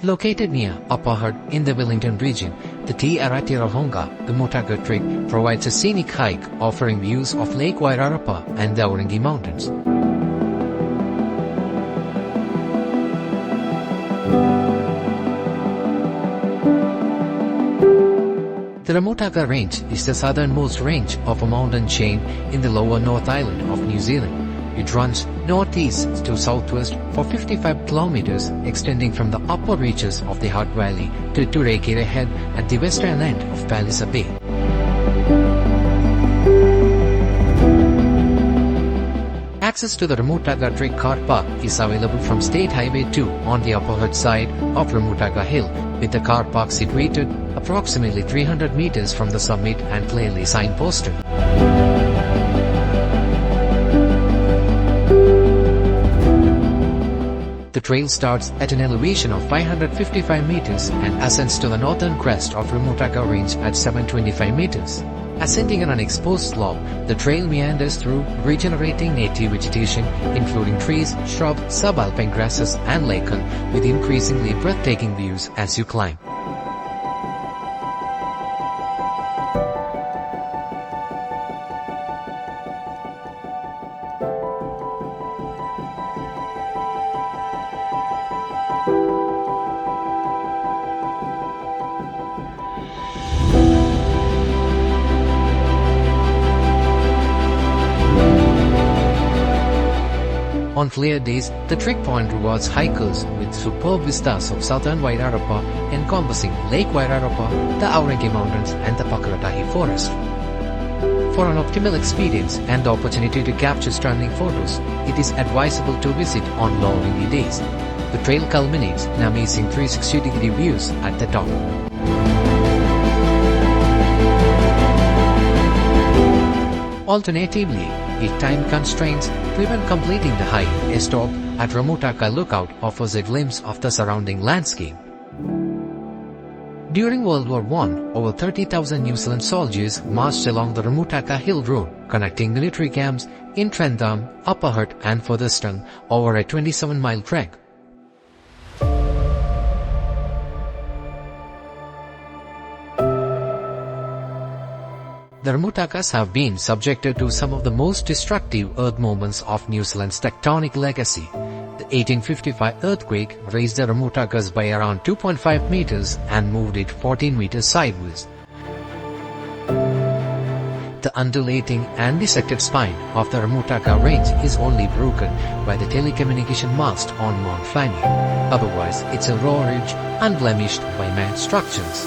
Located near Upper Hutt in the Wellington region, the Remutaka Trig provides a scenic hike offering views of Lake Wairarapa and the Orangi Mountains. The Remutaka Range is the southernmost range of a mountain chain in the lower North Island of New Zealand. It runs northeast to southwest for 55 kilometers, extending from the upper reaches of the Hutt Valley to Tureikere Head at the western end of Palliser Bay. Access to the Remutaka Trig Car Park is available from State Highway 2 on the Upper Hutt side of Remutaka Hill, with the car park situated approximately 300 meters from the summit and clearly signposted. The trail starts at an elevation of 555 meters and ascends to the northern crest of Remutaka Range at 725 meters. Ascending an unexposed slope, the trail meanders through regenerating native vegetation, including trees, shrubs, subalpine grasses, and lichen, with increasingly breathtaking views as you climb. On clear days, the Trig Point rewards hikers with superb vistas of southern Wairarapa encompassing Lake Wairarapa, the Orangi Mountains and the Pakaratahi Forest. For an optimal experience and the opportunity to capture stunning photos, it is advisable to visit on low windy days. The trail culminates in amazing 360-degree views at the top. Alternatively, if time constraints prevent completing the hike, a stop at Remutaka Lookout offers a glimpse of the surrounding landscape. During World War I, over 30,000 New Zealand soldiers marched along the Remutaka Hill Road, connecting military camps in Trentham, Upper Hutt and Featherston over a 27-mile trek. The Remutakas have been subjected to some of the most destructive earth movements of New Zealand's tectonic legacy. The 1855 earthquake raised the Remutakas by around 2.5 meters and moved it 14 meters sideways. The undulating and dissected spine of the Remutaka Range is only broken by the telecommunication mast on Mount Fanny. Otherwise, it's a raw ridge unblemished by man structures.